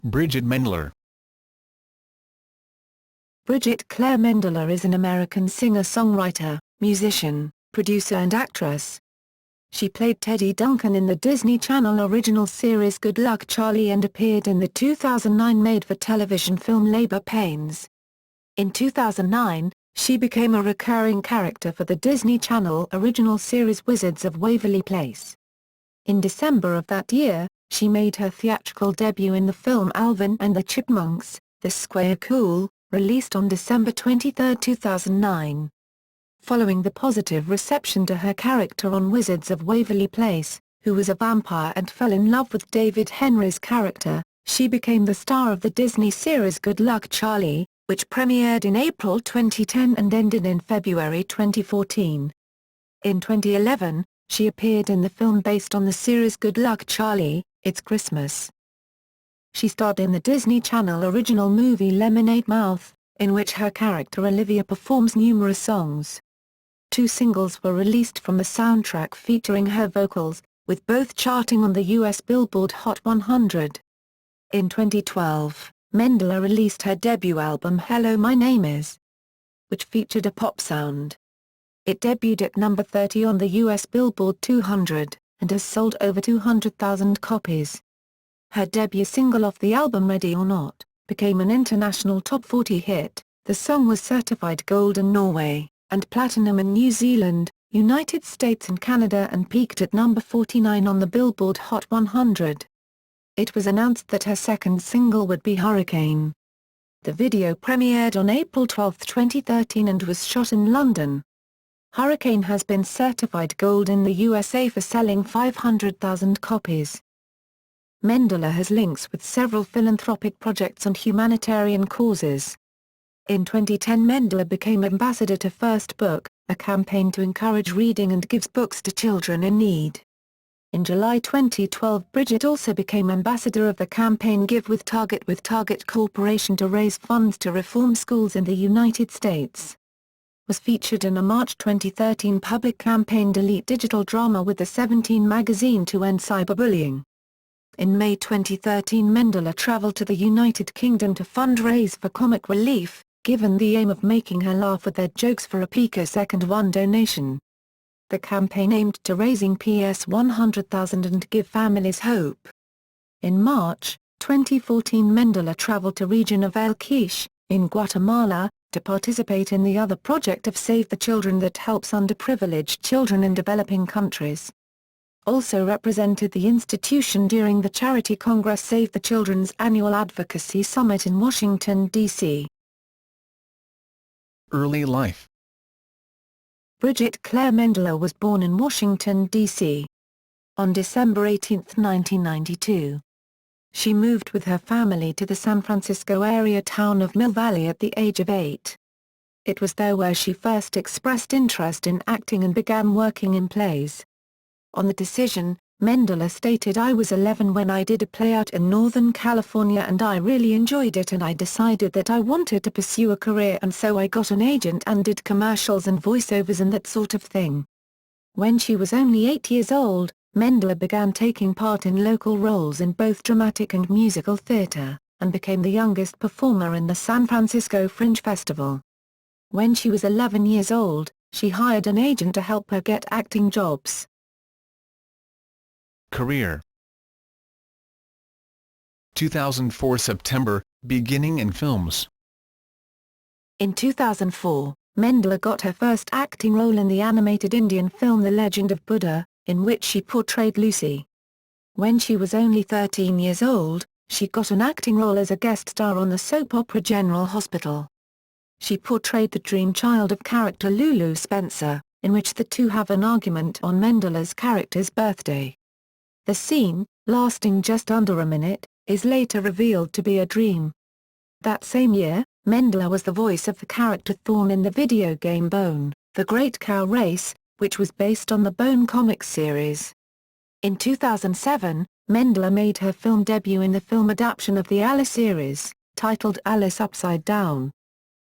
Bridgit Mendler. Bridgit Claire Mendler is an American singer-songwriter, musician, producer and actress. She played Teddy Duncan in the Disney Channel original series Good Luck Charlie and appeared in the 2009 made-for-television film Labor Pains. In 2009, she became a recurring character for the Disney Channel original series Wizards of Waverly Place. In December of that year, she made her theatrical debut in the film Alvin and the Chipmunks, the Squeakuel, released on December 23, 2009. Following the positive reception to her character on Wizards of Waverly Place, who was a vampire and fell in love with David Henrie's character, she became the star of the Disney series Good Luck Charlie, which premiered in April 2010 and ended in February 2014. In 2011, she appeared in the film based on the series Good Luck Charlie, It's Christmas. She starred in the Disney Channel original movie Lemonade Mouth, in which her character Olivia performs numerous songs. 2 singles were released from the soundtrack featuring her vocals, with both charting on the US Billboard Hot 100. In 2012, Mendler released her debut album Hello My Name Is, which featured a pop sound. It debuted at number 30 on the US Billboard 200, and has sold over 200,000 copies. Her debut single off the album Ready or Not, became an international top 40 hit. The song was certified gold in Norway, and platinum in New Zealand, United States and Canada and peaked at number 49 on the Billboard Hot 100. It was announced that her second single would be Hurricane. The video premiered on April 12, 2013 and was shot in London. Hurricane has been certified gold in the USA for selling 500,000 copies. Mendler has links with several philanthropic projects and humanitarian causes. In 2010 Mendler became ambassador to First Book, a campaign to encourage reading and gives books to children in need. In July 2012 Bridgit also became ambassador of the campaign Give with Target Corporation to raise funds to reform schools in the United States. Was featured in a March 2013 public campaign Delete Digital Drama with the 17 magazine to end cyberbullying. In May 2013 Mendler traveled to the United Kingdom to fundraise for comic relief, given the aim of making her laugh with their jokes for a picosecond one donation. The campaign aimed to raising PS 100,000 and give families hope. In March 2014 Mendler traveled to region of El Quiche, in Guatemala, to participate in the other project of Save the Children that helps underprivileged children in developing countries. Also represented the institution during the charity Congress Save the Children's annual advocacy summit in Washington, D.C. Early life. Bridgit Claire Mendler was born in Washington, D.C. on December 18, 1992. She moved with her family to the San Francisco area town of Mill Valley at the age of 8. It was there where she first expressed interest in acting and began working in plays. On the decision, Mendler stated, "I was 11 when I did a play out in Northern California and I really enjoyed it and I decided that I wanted to pursue a career and so I got an agent and did commercials and voiceovers and that sort of thing." When she was only 8 years old, Mendler began taking part in local roles in both dramatic and musical theater, and became the youngest performer in the San Francisco Fringe Festival. When she was 11 years old, she hired an agent to help her get acting jobs. Career. 2004 September, beginning in films. In 2004, Mendler got her first acting role in the animated Indian film The Legend of Buddha, in which she portrayed Lucy. When she was only 13 years old, she got an acting role as a guest star on the soap opera General Hospital. She portrayed the dream child of character Lulu Spencer, in which the two have an argument on Mendler's character's birthday. The scene, lasting just under a minute, is later revealed to be a dream. That same year, Mendler was the voice of the character Thorn in the video game Bone, The Great Cow Race, which was based on the Bone comics series. In 2007, Mendler made her film debut in the film adaptation of the Alice series, titled Alice Upside Down.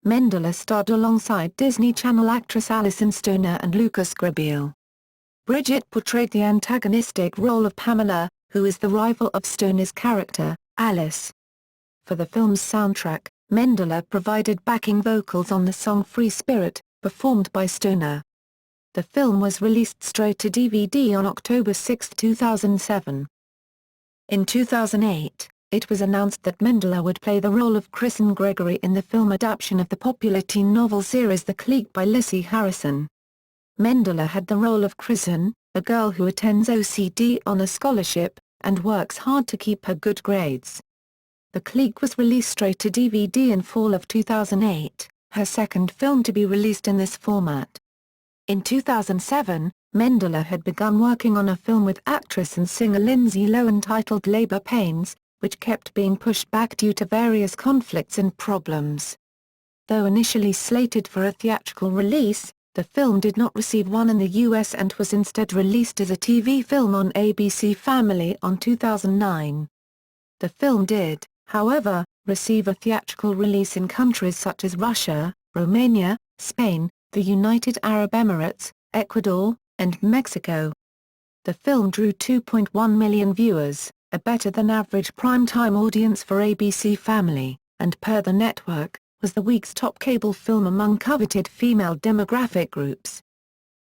Mendler starred alongside Disney Channel actress Alison Stoner and Lucas Grabeel. Bridgit portrayed the antagonistic role of Pamela, who is the rival of Stoner's character, Alice. For the film's soundtrack, Mendler provided backing vocals on the song Free Spirit, performed by Stoner. The film was released straight to DVD on October 6, 2007. In 2008, it was announced that Mendler would play the role of Kristen Gregory in the film adaptation of the popular teen novel series The Clique by Lissy Harrison. Mendler had the role of Kristen, a girl who attends OCD on a scholarship, and works hard to keep her good grades. The Clique was released straight to DVD in fall of 2008, her second film to be released in this format. In 2007, Mendler had begun working on a film with actress and singer Lindsay Lohan titled Labor Pains, which kept being pushed back due to various conflicts and problems. Though initially slated for a theatrical release, the film did not receive one in the US and was instead released as a TV film on ABC Family on 2009. The film did, however, receive a theatrical release in countries such as Russia, Romania, Spain, the United Arab Emirates, Ecuador, and Mexico. The film drew 2.1 million viewers, a better-than-average prime-time audience for ABC Family, and per the network, was the week's top cable film among coveted female demographic groups.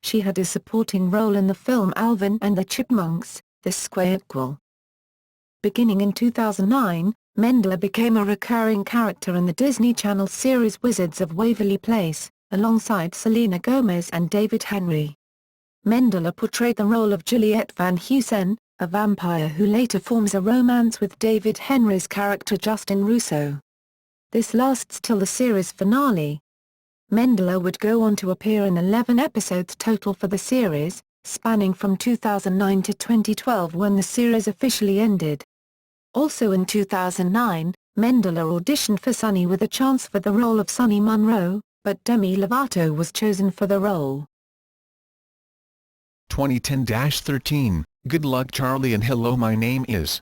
She had a supporting role in the film Alvin and the Chipmunks, the Squeakuel. Beginning in 2009, Mendler became a recurring character in the Disney Channel series Wizards of Waverly Place, alongside Selena Gomez and David Henrie. Mendler portrayed the role of Juliette Van Heusen, a vampire who later forms a romance with David Henrie's character Justin Russo. This lasts till the series finale. Mendler would go on to appear in 11 episodes total for the series, spanning from 2009 to 2012 when the series officially ended. Also in 2009, Mendler auditioned for Sunny with a chance for the role of Sunny Monroe, but Demi Lovato was chosen for the role. 2010-13, Good Luck Charlie and Hello My Name Is.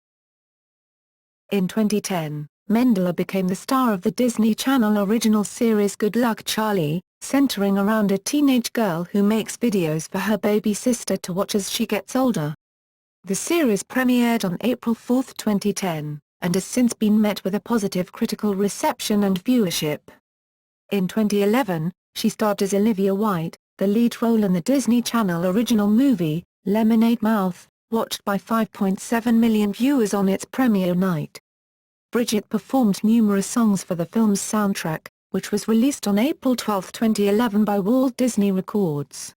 In 2010, Mendler became the star of the Disney Channel original series Good Luck Charlie, centering around a teenage girl who makes videos for her baby sister to watch as she gets older. The series premiered on April 4, 2010, and has since been met with a positive critical reception and viewership. In 2011, she starred as Olivia White, the lead role in the Disney Channel original movie, Lemonade Mouth, watched by 5.7 million viewers on its premiere night. Bridgit performed numerous songs for the film's soundtrack, which was released on April 12, 2011 by Walt Disney Records.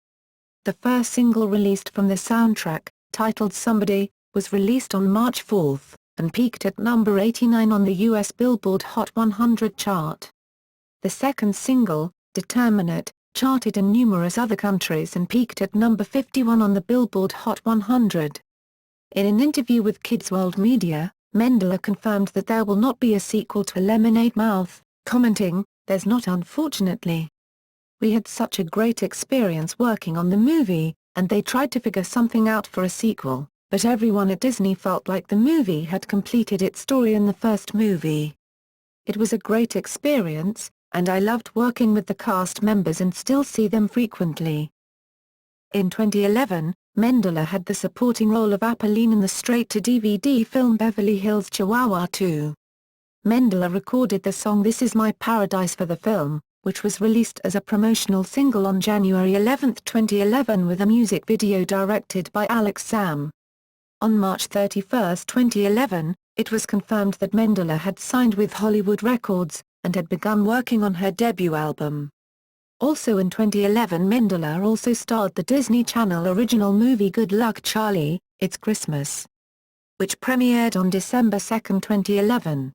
The first single released from the soundtrack, titled Somebody, was released on March 4, and peaked at number 89 on the US Billboard Hot 100 chart. The second single, Determinate, charted in numerous other countries and peaked at number 51 on the Billboard Hot 100. In an interview with Kids World Media, Mendler confirmed that there will not be a sequel to Lemonade Mouth, commenting, "There's not, unfortunately. We had such a great experience working on the movie, and they tried to figure something out for a sequel, but everyone at Disney felt like the movie had completed its story in the first movie. It was a great experience, and I loved working with the cast members and still see them frequently." In 2011, Mendler had the supporting role of Apolline in the straight-to-DVD film Beverly Hills Chihuahua 2. Mendler recorded the song This Is My Paradise for the film, which was released as a promotional single on January 11, 2011 with a music video directed by Alex Sam. On March 31, 2011, it was confirmed that Mendler had signed with Hollywood Records, and had begun working on her debut album. Also in 2011 Mendler also starred the Disney Channel original movie Good Luck Charlie, It's Christmas, which premiered on December 2, 2011.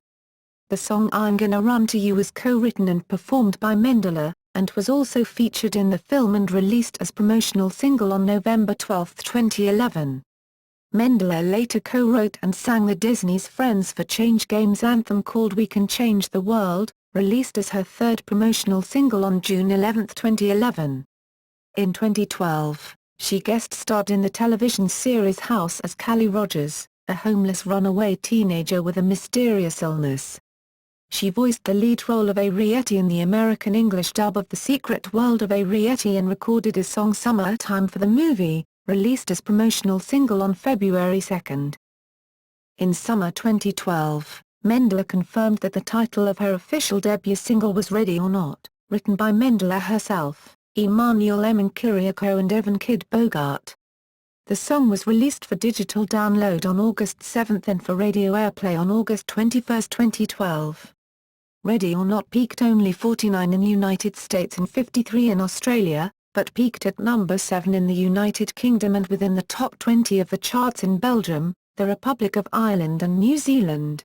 The song I'm Gonna Run to You was co-written and performed by Mendler, and was also featured in the film and released as promotional single on November 12, 2011. Mendler later co-wrote and sang the Disney's Friends for Change Games anthem called We Can Change the World, released as her third promotional single on June 11, 2011. In 2012, she guest-starred in the television series House as Callie Rogers, a homeless runaway teenager with a mysterious illness. She voiced the lead role of Ariete in the American English dub of The Secret World of Ariete and recorded his song Summertime for the movie, released as promotional single on February 2. In summer 2012, Mendler confirmed that the title of her official debut single was Ready or Not, written by Mendler herself, Emanuel M. Kiriakou and Evan Kid Bogart. The song was released for digital download on August 7 and for radio airplay on August 21, 2012. Ready or Not peaked only 49 in the United States and 53 in Australia, but peaked at number 7 in the United Kingdom and within the top 20 of the charts in Belgium, the Republic of Ireland and New Zealand.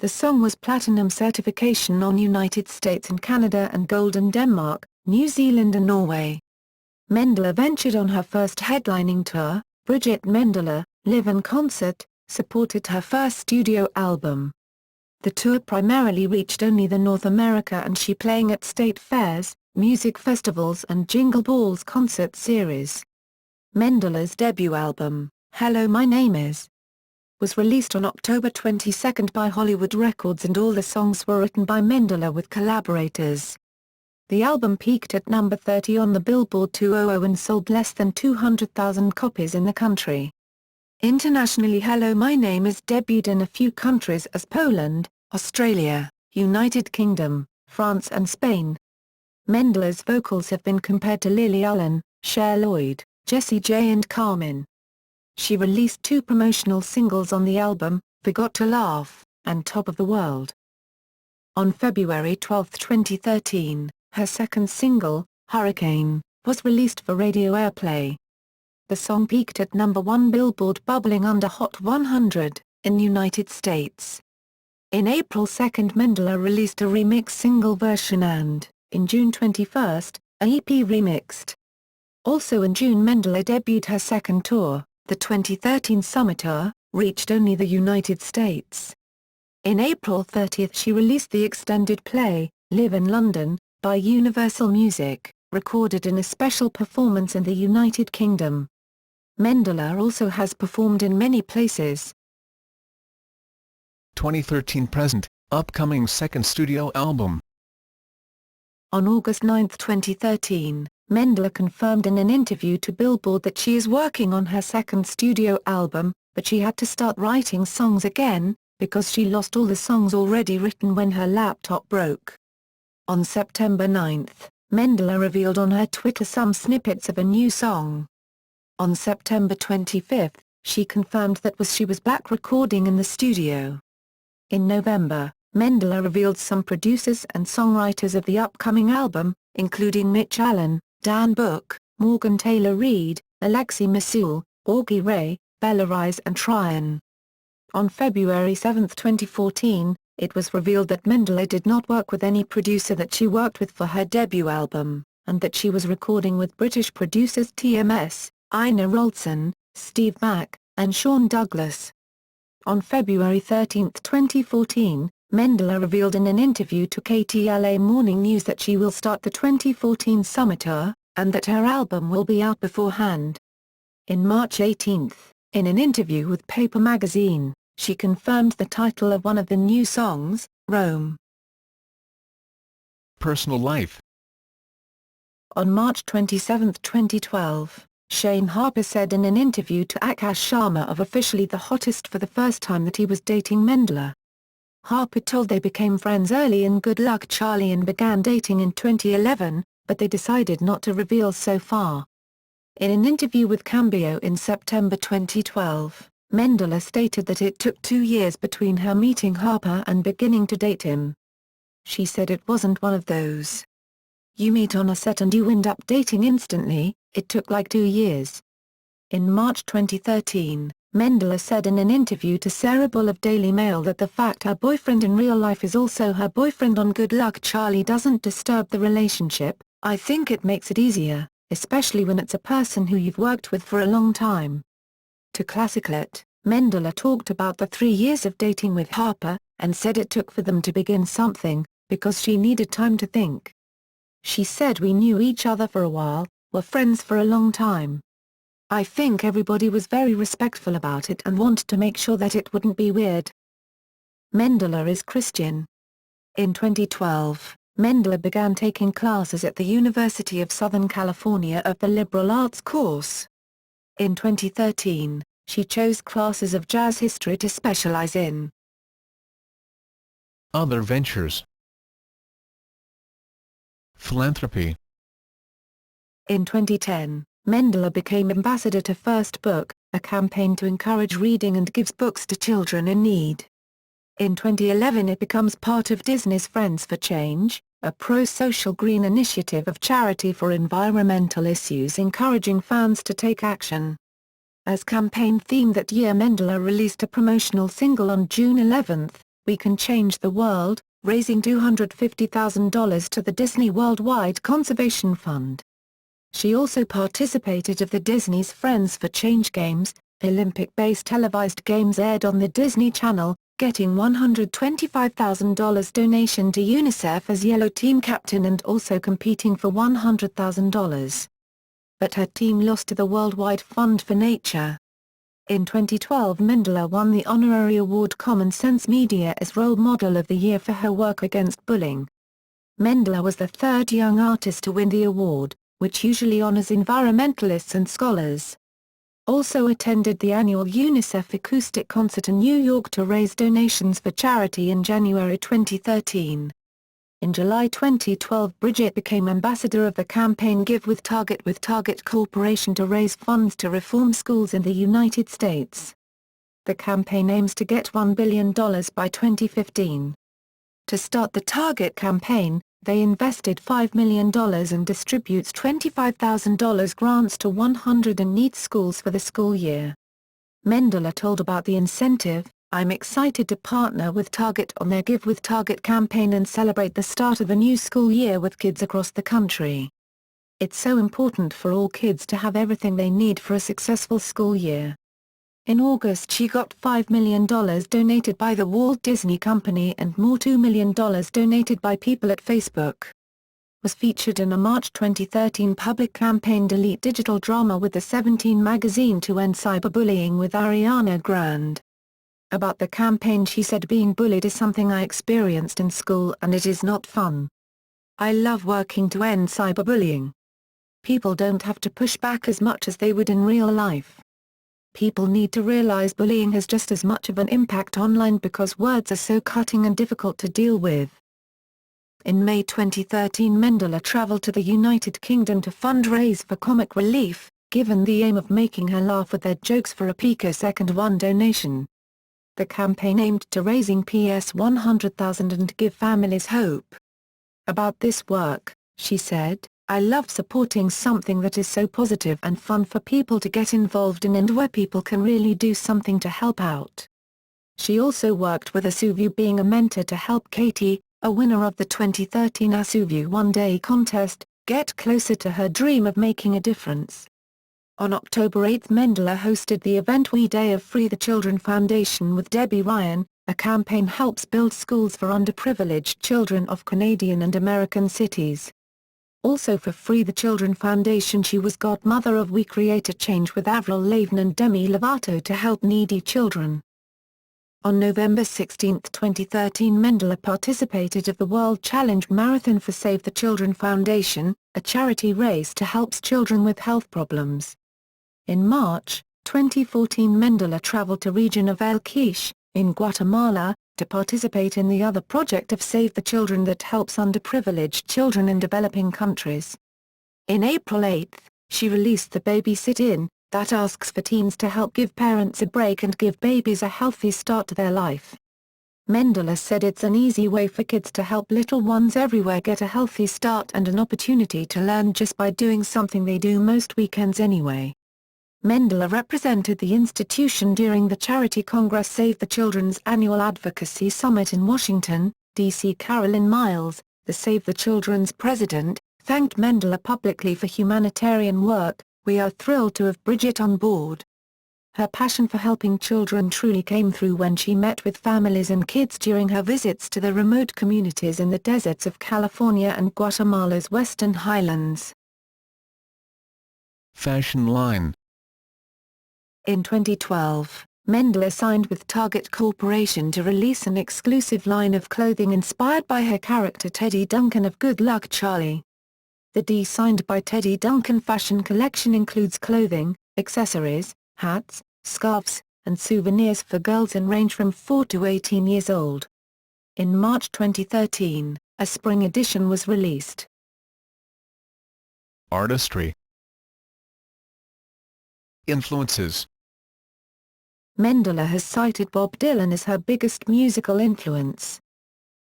The song was platinum certification on United States and Canada and gold in Denmark, New Zealand and Norway. Mendler ventured on her first headlining tour. Bridgit Mendler, live in concert, supported her first studio album. The tour primarily reached only the North America and she playing at state fairs, music festivals and Jingle Balls concert series. Mendler's debut album, Hello My Name Is, was released on October 22 by Hollywood Records and all the songs were written by Mendler with collaborators. The album peaked at number 30 on the Billboard 200 and sold less than 200,000 copies in the country. Internationally, Hello My Name Is debuted in a few countries as Poland, Australia, United Kingdom, France and Spain. Mendler's vocals have been compared to Lily Allen, Cher Lloyd, Jessie J and Carmen. She released 2 promotional singles on the album, Forgot to Laugh, and Top of the World. On February 12, 2013, her second single, Hurricane, was released for radio airplay. The song peaked at number 1 Billboard Bubbling Under Hot 100, in the United States. In April 2 Mendler released a remix single version and, in June 21, a EP remixed. Also in June Mendler debuted her second tour. The 2013 Summer Tour, reached only the United States. In April 30 she released the extended play, Live in London, by Universal Music, recorded in a special performance in the United Kingdom. Mendler also has performed in many places. 2013-present, upcoming second studio album. On August 9, 2013, Mendler confirmed in an interview to Billboard that she is working on her second studio album, but she had to start writing songs again, because she lost all the songs already written when her laptop broke. On September 9, Mendler revealed on her Twitter some snippets of a new song. On September 25, she confirmed that she was back recording in the studio. In November, Mendler revealed some producers and songwriters of the upcoming album, including Mitch Allen, Dan Book, Morgan Taylor Reid, Alexi Masoul, Augie Ray, Bella Rise and Tryon. On February 7, 2014, it was revealed that Mendler did not work with any producer that she worked with for her debut album, and that she was recording with British producers TMS, Ina Wroldsen, Steve Mack, and Sean Douglas. On February 13, 2014, Mendler revealed in an interview to KTLA Morning News that she will start the 2014 Summer Tour, and that her album will be out beforehand. In March 18, in an interview with Paper Magazine, she confirmed the title of one of the new songs, Rome. Personal life. On March 27, 2012, Shane Harper said in an interview to Akash Sharma of Officially the Hottest for the first time that he was dating Mendler. Harper told they became friends early in Good Luck Charlie and began dating in 2011, but they decided not to reveal so far. In an interview with Cambio in September 2012, Mendler stated that it took 2 years between her meeting Harper and beginning to date him. She said it wasn't one of those. You meet on a set and you end up dating instantly, it took like 2 years. In March 2013, Mendler said in an interview to Sarah Bull of Daily Mail that the fact her boyfriend in real life is also her boyfriend on Good Luck Charlie doesn't disturb the relationship. I think it makes it easier, especially when it's a person who you've worked with for a long time. To Classiclet, Mendler talked about the 3 years of dating with Harper, and said it took for them to begin something, because she needed time to think. She said we knew each other for a while, were friends for a long time. I think everybody was very respectful about it and wanted to make sure that it wouldn't be weird. Mendler is Christian. In 2012, Mendler began taking classes at the University of Southern California of the Liberal Arts course. In 2013, she chose classes of jazz history to specialize in. Other ventures. Philanthropy. In 2010, Mendler became ambassador to First Book, a campaign to encourage reading and gives books to children in need. In 2011 it becomes part of Disney's Friends for Change, a pro-social green initiative of charity for environmental issues encouraging fans to take action. As campaign theme that year, Mendler released a promotional single on June 11, "We Can Change the World," raising $250,000 to the Disney Worldwide Conservation Fund. She also participated of the Disney's Friends for Change Games, Olympic-based televised games aired on the Disney Channel, getting $125,000 donation to UNICEF as Yellow Team captain and also competing for $100,000. But her team lost to the Worldwide Fund for Nature. In 2012 Mendler won the honorary award Common Sense Media as Role Model of the Year for her work against bullying. Mendler was the third young artist to win the award, which usually honors environmentalists and scholars. Also attended the annual UNICEF acoustic concert in New York to raise donations for charity in January 2013. In July 2012 Bridgit became ambassador of the campaign Give with Target Corporation to raise funds to reform schools in the United States. The campaign aims to get $1 billion by 2015. To start the Target campaign, they invested $5 million and distributes $25,000 grants to 100 in-need schools for the school year. Mendler told about the incentive, "I'm excited to partner with Target on their Give with Target campaign and celebrate the start of a new school year with kids across the country. It's so important for all kids to have everything they need for a successful school year." In August she got $5 million donated by the Walt Disney Company and more $2 million donated by people at Facebook. Was featured in a March 2013 public campaign Delete Digital drama with the 17 magazine to end cyberbullying with Ariana Grande. About the campaign she said, "Being bullied is something I experienced in school and it is not fun. I love working to end cyberbullying. People don't have to push back as much as they would in real life. People need to realize bullying has just as much of an impact online because words are so cutting and difficult to deal with." In May 2013 Mendler traveled to the United Kingdom to fundraise for comic relief, given the aim of making her laugh with their jokes for a picosecond one donation. The campaign aimed to raising $100,000 and give families hope. About this work, she said, "I love supporting something that is so positive and fun for people to get involved in and where people can really do something to help out." She also worked with Asuvu, being a mentor to help Katie, a winner of the 2013 Asuvu One Day contest, get closer to her dream of making a difference. On October 8 Mendler hosted the event We Day of Free the Children Foundation with Debbie Ryan. A campaign helps build schools for underprivileged children of Canadian and American cities. Also for Free the Children Foundation she was godmother of We Create a Change with Avril Lavigne and Demi Lovato to help needy children. On November 16, 2013 Mendler participated of the World Challenge Marathon for Save the Children Foundation, a charity race to help children with health problems. In March 2014 Mendler traveled to region of El Quiche, in Guatemala, to participate in the other project of Save the Children that helps underprivileged children in developing countries. In April 8, she released the Baby Sit-In, that asks for teens to help give parents a break and give babies a healthy start to their life. Mendler said it's an easy way for kids to help little ones everywhere get a healthy start and an opportunity to learn just by doing something they do most weekends anyway. Mendler represented the institution during the Charity Congress Save the Children's annual advocacy summit in Washington, D.C. Carolyn Miles, the Save the Children's president, thanked Mendler publicly for humanitarian work. "We are thrilled to have Bridgit on board. Her passion for helping children truly came through when she met with families and kids during her visits to the remote communities in the deserts of California and Guatemala's western highlands." Fashion line. In 2012, Mendler signed with Target Corporation to release an exclusive line of clothing inspired by her character Teddy Duncan of Good Luck Charlie. The designed by Teddy Duncan fashion collection includes clothing, accessories, hats, scarves, and souvenirs for girls in range from 4 to 18 years old. In March 2013, a spring edition was released. Artistry. Influences. Mendler has cited Bob Dylan as her biggest musical influence.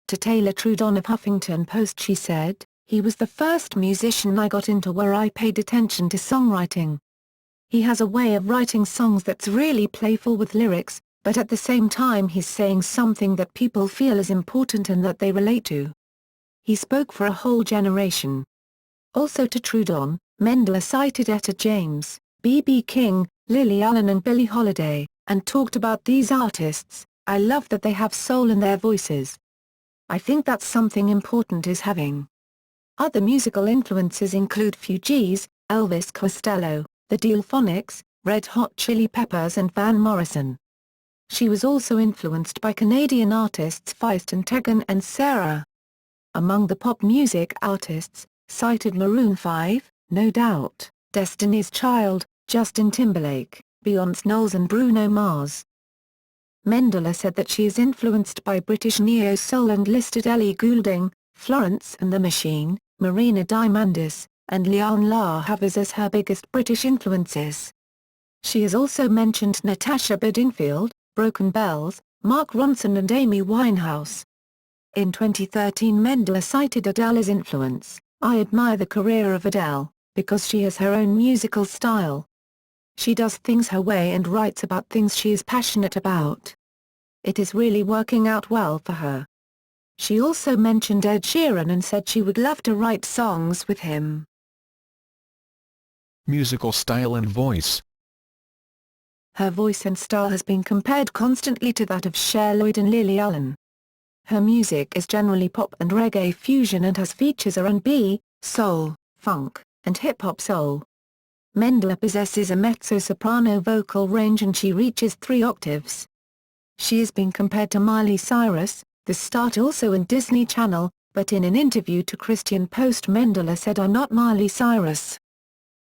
To Taylor Trudon of Huffington Post she said, "He was the first musician I got into where I paid attention to songwriting. He has a way of writing songs that's really playful with lyrics, but at the same time he's saying something that people feel is important and that they relate to. He spoke for a whole generation." Also to Trudon, Mendler cited Etta James, B.B. King, Lily Allen and Billie Holiday, and talked about these artists. "I love that they have soul in their voices. I think that's something important is having." Other musical influences include Fugees, Elvis Costello, the Delphonics, Red Hot Chili Peppers and Van Morrison. She was also influenced by Canadian artists Feist and Tegan and Sarah. Among the pop music artists, cited Maroon 5, No Doubt, Destiny's Child, Justin Timberlake, Beyonce Knowles and Bruno Mars. Mendler said that she is influenced by British neo-soul and listed Ellie Goulding, Florence and the Machine, Marina Diamandis, and Lianne La Havas as her biggest British influences. She has also mentioned Natasha Bedingfield, Broken Bells, Mark Ronson and Amy Winehouse. In 2013 Mendler cited Adele as influence. "I admire the career of Adele, because she has her own musical style. She does things her way and writes about things she is passionate about. It is really working out well for her." She also mentioned Ed Sheeran and said she would love to write songs with him. Musical style and voice. Her voice and style has been compared constantly to that of Cher Lloyd and Lily Allen. Her music is generally pop and reggae fusion and has features R&B, soul, funk, and hip-hop soul. Mendler possesses a mezzo-soprano vocal range and she reaches 3 octaves. She has been compared to Miley Cyrus, the star also in Disney Channel, but in an interview to Christian Post Mendler said, "I'm not Miley Cyrus.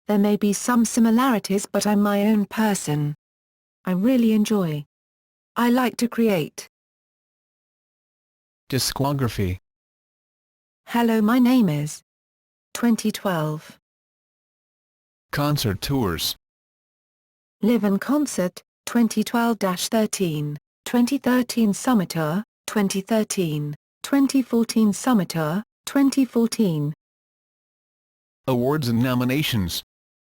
There may be some similarities but I'm my own person. I really enjoy. I like to create." Discography. Hello, my name is 2012. Concert tours. Live in Concert, 2012-13, 2013 Summer Tour, 2013, 2014 Summer Tour, 2014. Awards and nominations.